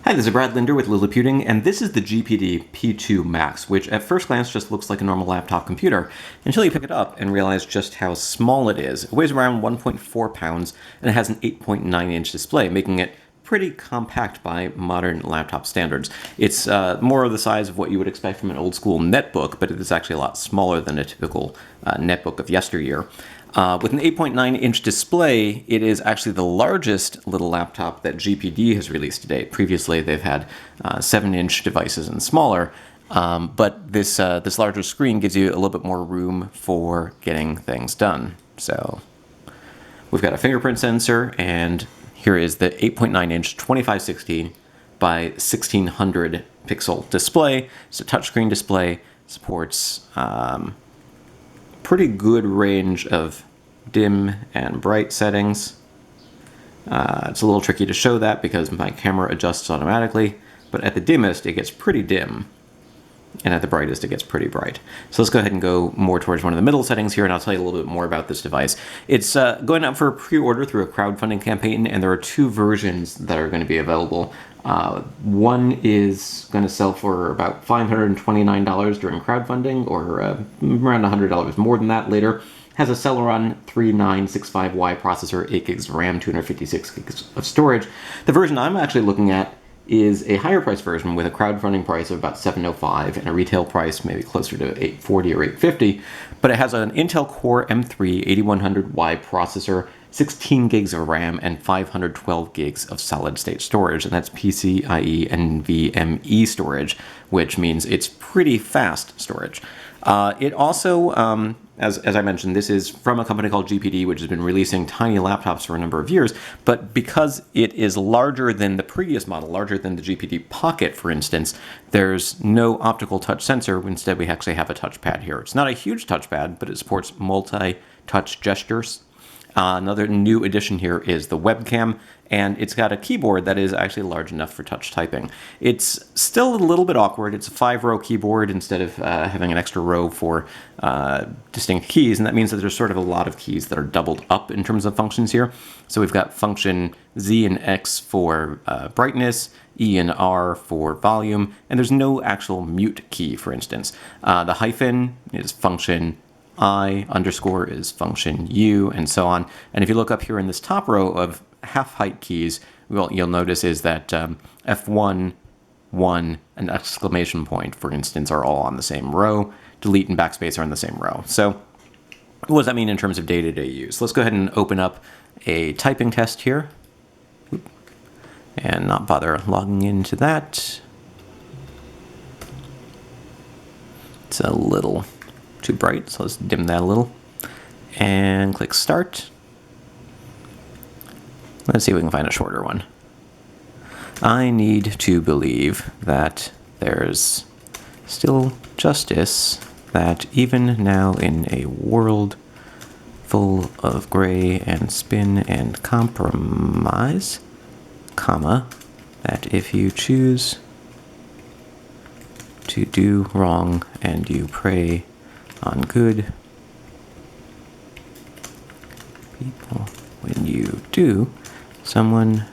Hi, this is Brad Linder with Liliputing, and this is the GPD P2 Max, which at first glance just looks like a normal laptop computer, until you pick it up and realize just how small it is. It weighs around 1.4 pounds, and it has an 8.9-inch display, making it pretty compact by modern laptop standards. It's more of the size of what you would expect from an old-school netbook, but it is actually a lot smaller than a typical netbook of yesteryear. With an 8.9-inch display, it is actually the largest little laptop that GPD has released to date. Previously, they've had 7-inch devices and smaller, but this larger screen gives you a little bit more room for getting things done. So we've got a fingerprint sensor, and here is the 8.9-inch 2560 by 1600 pixel display. It's a touchscreen display, supports pretty good range of dim and bright settings. It's a little tricky to show that because my camera adjusts automatically, but at the dimmest it gets pretty dim, and at the brightest it gets pretty bright. So let's go ahead and go more towards one of the middle settings here, and I'll tell you a little bit more about this device. It's going up for a pre-order through a crowdfunding campaign, and there are two versions that are going to be available. One is going to sell for about $529 during crowdfunding, or around $100 more than that later. Has a Celeron 3965Y processor, 8 gigs of RAM, 256 gigs of storage. The version I'm actually looking at is a higher price version with a crowdfunding price of about $705 and a retail price maybe closer to $840 or $850, but it has an Intel Core M3 8100Y processor, 16 gigs of RAM, and 512 gigs of solid-state storage, and that's PCIe NVMe storage, which means it's pretty fast storage. It also, as I mentioned, this is from a company called GPD, which has been releasing tiny laptops for a number of years, but because it is larger than the previous model, larger than the GPD Pocket, for instance, there's no optical touch sensor. Instead, we actually have a touchpad here. It's not a huge touchpad, but it supports multi-touch gestures. Another new addition here is the webcam, and it's got a keyboard that is actually large enough for touch typing. It's still a little bit awkward. It's a 5-row keyboard instead of having an extra row for distinct keys, and that means that there's sort of a lot of keys that are doubled up in terms of functions here. So we've got function Z and X for brightness, E and R for volume, and there's no actual mute key, for instance. The hyphen is function I, underscore is function U, and so on. And if you look up here in this top row of half-height keys, what you'll notice is that F1, 1, and exclamation point, for instance, are all on the same row. Delete and backspace are in the same row. So what does that mean in terms of day-to-day use? Let's go ahead and open up a typing test here. And not bother logging into that. It's a little too bright, so let's dim that a little. And click Start. Let's see if we can find a shorter one. I need to believe that there's still justice, that even now in a world full of gray and spin and compromise, comma, that if you choose to do wrong and you pray on good people, when you do, someone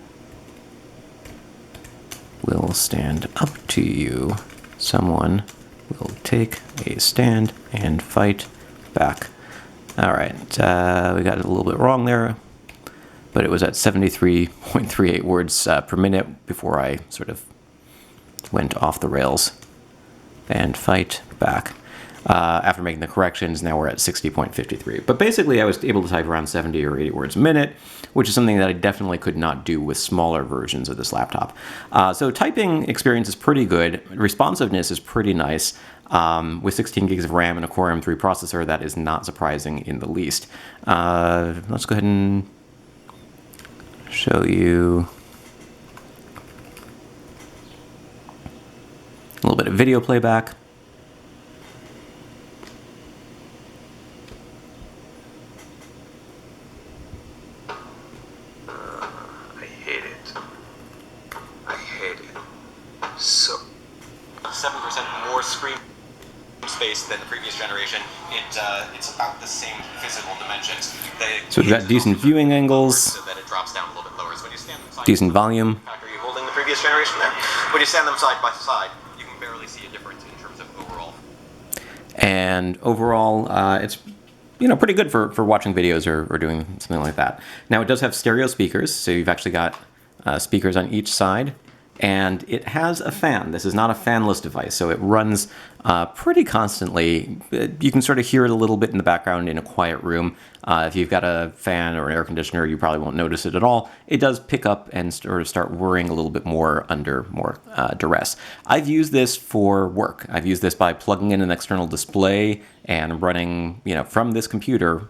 will stand up to you. Someone will take a stand and fight back. All right, we got it a little bit wrong there, but it was at 73.38 words per minute before I sort of went off the rails. And fight back. After making the corrections, now we're at 60.53. But basically, I was able to type around 70 or 80 words a minute, which is something that I definitely could not do with smaller versions of this laptop. So typing experience is pretty good. Responsiveness is pretty nice. With 16 gigs of RAM and a Core M3 processor, that is not surprising in the least. Let's go ahead and show you a little bit of video playback. So 7% more screen space than the previous generation. It's about the same physical dimensions. So we've got decent viewing angles, so that it drops down a little bit lower. So when you stand decent volume. Are you holding the previous previous generation there. When you stand them side by side, you can barely see a difference in terms of overall. And overall, it's pretty good for watching videos or doing something like that. Now, it does have stereo speakers, so you've actually got speakers on each side, and it has a fan. This is not a fanless device, so it runs pretty constantly. You can sort of hear it a little bit in the background in a quiet room. If you've got a fan or an air conditioner, you probably won't notice it at all. It does pick up and sort of start whirring a little bit more under more duress. I've used this for work. I've used this by plugging in an external display and running, from this computer,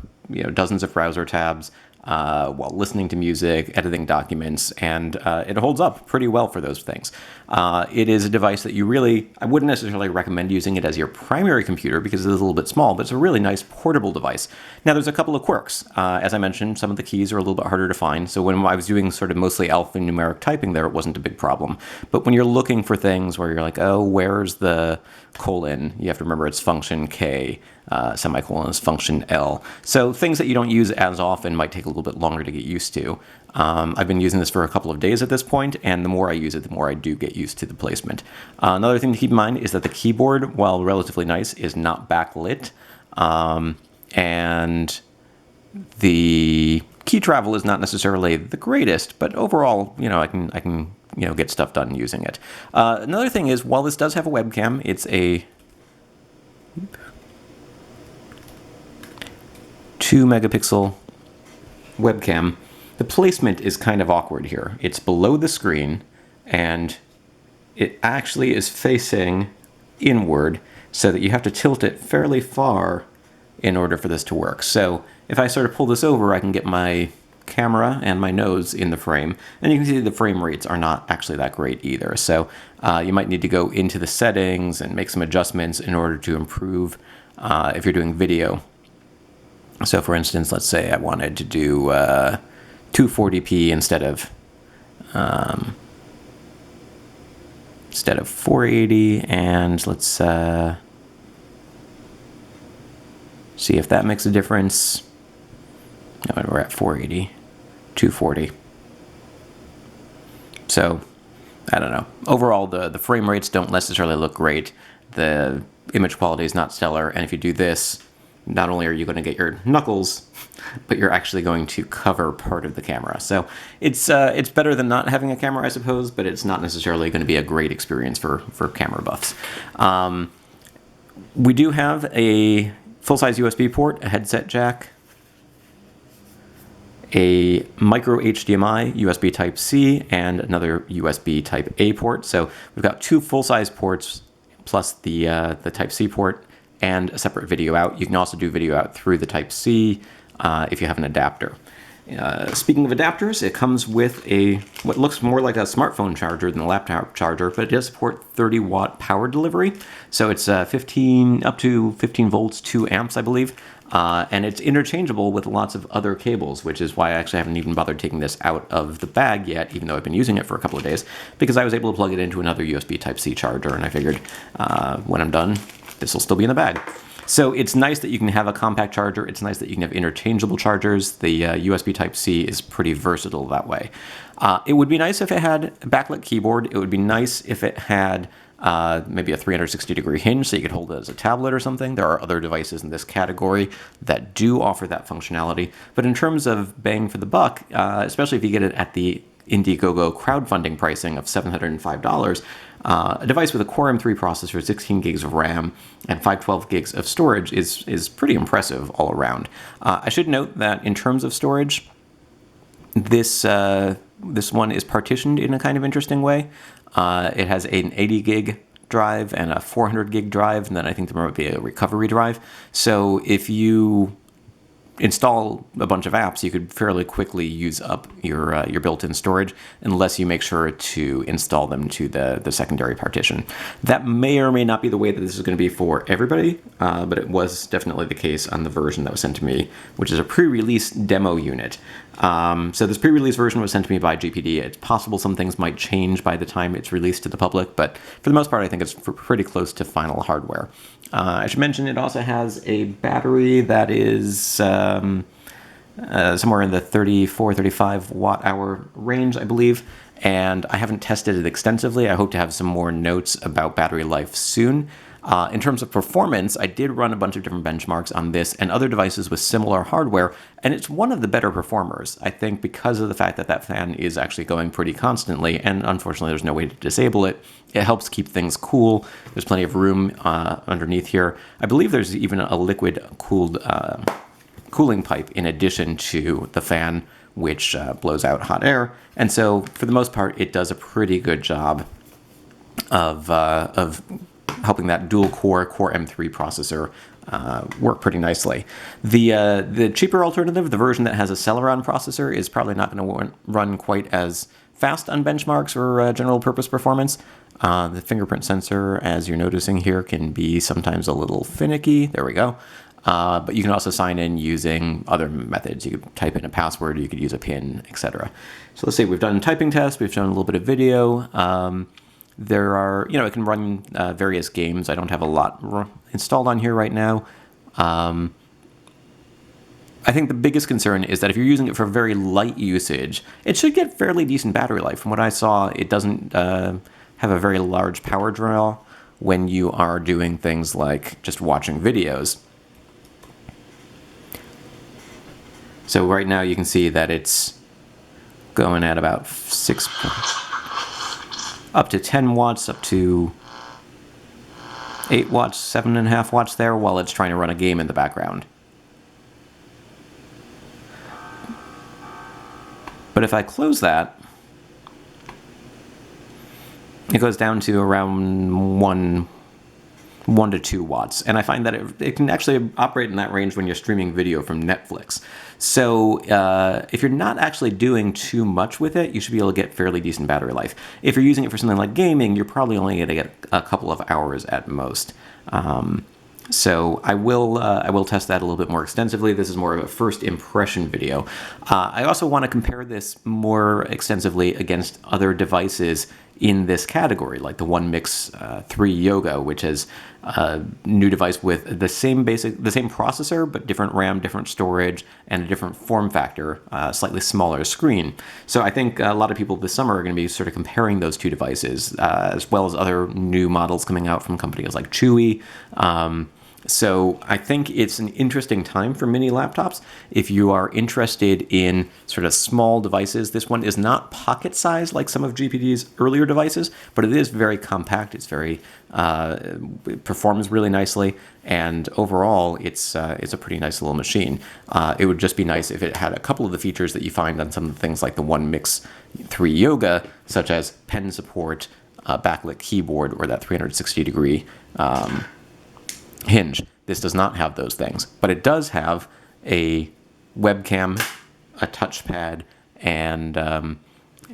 dozens of browser tabs, while listening to music, editing documents, and it holds up pretty well for those things. It is a device that I wouldn't necessarily recommend using it as your primary computer because it is a little bit small, but it's a really nice portable device. Now, there's a couple of quirks. As I mentioned, some of the keys are a little bit harder to find, so when I was doing sort of mostly alphanumeric typing there, it wasn't a big problem. But when you're looking for things where you're like, oh, where's the colon? You have to remember it's function K. Semicolon is function L. So things that you don't use as often might take a little bit longer to get used to. I've been using this for a couple of days at this point, and the more I use it, the more I do get used to the placement. Another thing to keep in mind is that the keyboard, while relatively nice, is not backlit. And the key travel is not necessarily the greatest, but overall, I can get stuff done using it. Another thing is, while this does have a webcam, it's a 2-megapixel webcam. The placement is kind of awkward here. It's below the screen, and it actually is facing inward, so that you have to tilt it fairly far in order for this to work. So if I sort of pull this over, I can get my camera and my nose in the frame, and you can see the frame rates are not actually that great either. So you might need to go into the settings and make some adjustments in order to improve if you're doing video. So for instance, let's say I wanted to do 240p instead of 480, and let's see if that makes a difference. No, we're at 480, 240. So, I don't know. Overall, the frame rates don't necessarily look great. The image quality is not stellar, and if you do this, not only are you going to get your knuckles, but you're actually going to cover part of the camera. So it's better than not having a camera, I suppose, but it's not necessarily going to be a great experience for camera buffs. We do have a full-size USB port, a headset jack, a micro HDMI, USB Type-C, and another USB Type-A port. So we've got two full-size ports plus the Type-C port, and a separate video out. You can also do video out through the Type-C if you have an adapter. Speaking of adapters, it comes with what looks more like a smartphone charger than a laptop charger, but it does support 30-watt power delivery. So it's up to 15 volts, 2 amps, I believe. And it's interchangeable with lots of other cables, which is why I actually haven't even bothered taking this out of the bag yet, even though I've been using it for a couple of days, because I was able to plug it into another USB Type-C charger, and I figured when I'm done, this will still be in the bag. So it's nice that you can have a compact charger. It's nice that you can have interchangeable chargers. The USB Type-C is pretty versatile that way. It would be nice if it had a backlit keyboard. It would be nice if it had maybe a 360-degree hinge so you could hold it as a tablet or something. There are other devices in this category that do offer that functionality. But in terms of bang for the buck, especially if you get it at the Indiegogo crowdfunding pricing of $705, a device with a Core M3 processor, 16 gigs of RAM, and 512 gigs of storage is pretty impressive all around. I should note that in terms of storage, this one is partitioned in a kind of interesting way. It has an 80 gig drive and a 400 gig drive, and then I think there might be a recovery drive. So if you install a bunch of apps, you could fairly quickly use up your built-in storage unless you make sure to install them to the secondary partition. That may or may not be the way that this is going to be for everybody, but it was definitely the case on the version that was sent to me, which is a pre-release demo unit. So this pre-release version was sent to me by GPD. It's possible some things might change by the time it's released to the public, but for the most part, I think it's pretty close to final hardware. I should mention it also has a battery that is somewhere in the 34-35 watt-hour range, I believe, and I haven't tested it extensively. I hope to have some more notes about battery life soon. In terms of performance, I did run a bunch of different benchmarks on this and other devices with similar hardware, and it's one of the better performers. I think because of the fact that that fan is actually going pretty constantly, and unfortunately there's no way to disable it, it helps keep things cool. There's plenty of room underneath here. I believe there's even a liquid-cooled cooling pipe in addition to the fan, which blows out hot air. And so, for the most part, it does a pretty good job of helping that dual-core Core M3 processor work pretty nicely. The cheaper alternative, the version that has a Celeron processor, is probably not going to run quite as fast on benchmarks or general-purpose performance. The fingerprint sensor, as you're noticing here, can be sometimes a little finicky. There we go. But you can also sign in using other methods. You could type in a password, you could use a PIN, etc. So let's say we've done a typing test, we've shown a little bit of video. There are, it can run various games. I don't have a lot installed on here right now. I think the biggest concern is that if you're using it for very light usage, it should get fairly decent battery life. From what I saw, it doesn't have a very large power draw when you are doing things like just watching videos. So right now you can see that it's going at about 6, up to 10 watts, up to 8 watts, 7.5 watts there, while it's trying to run a game in the background. But if I close that, it goes down to around 1 to 2 watts. And I find that it can actually operate in that range when you're streaming video from Netflix. So if you're not actually doing too much with it, you should be able to get fairly decent battery life. If you're using it for something like gaming, you're probably only going to get a couple of hours at most. So I will test that a little bit more extensively. This is more of a first impression video. I also want to compare this more extensively against other devices in this category, like the One Mix 3 Yoga, which is a new device with the same processor, but different RAM, different storage, and a different form factor, slightly smaller screen. So I think a lot of people this summer are going to be sort of comparing those two devices, as well as other new models coming out from companies like Chewy. So I think it's an interesting time for mini laptops. If you are interested in sort of small devices, this one is not pocket size like some of GPD's earlier devices, but it is very compact. It's it performs really nicely, and overall, it's a pretty nice little machine. It would just be nice if it had a couple of the features that you find on some of the things like the One Mix 3 Yoga, such as pen support, backlit keyboard, or that 360-degree hinge. This does not have those things, but it does have a webcam, a touchpad, and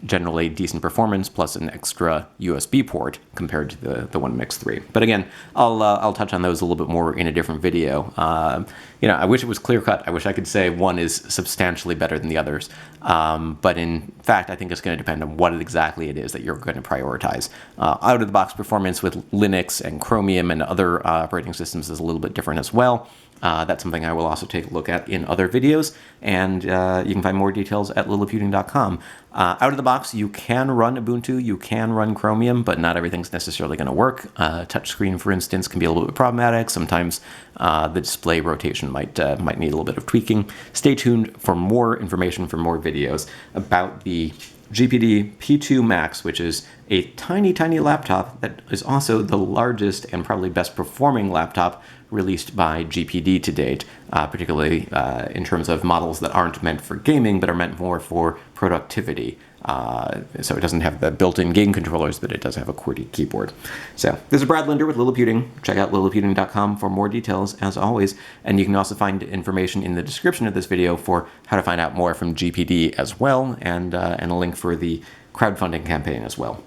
generally decent performance, plus an extra USB port compared to the One Mix 3. But again, I'll touch on those a little bit more in a different video. I wish it was clear cut. I wish I could say one is substantially better than the others. But in fact, I think it's going to depend on what exactly it is that you're going to prioritize. Out of the box performance with Linux and Chromium and other operating systems is a little bit different as well. That's something I will also take a look at in other videos, and you can find more details at Liliputing.com. Out of the box, you can run Ubuntu, you can run Chromium, but not everything's necessarily going to work. Touchscreen, for instance, can be a little bit problematic. Sometimes the display rotation might need a little bit of tweaking. Stay tuned for more information, for more videos about the GPD P2 Max, which is a tiny, tiny laptop that is also the largest and probably best performing laptop released by GPD to date, particularly in terms of models that aren't meant for gaming, but are meant more for productivity. So it doesn't have the built-in game controllers, but it does have a QWERTY keyboard. So this is Brad Linder with Liliputing. Check out Liliputing.com for more details, as always. And you can also find information in the description of this video for how to find out more from GPD as well, and a link for the crowdfunding campaign as well.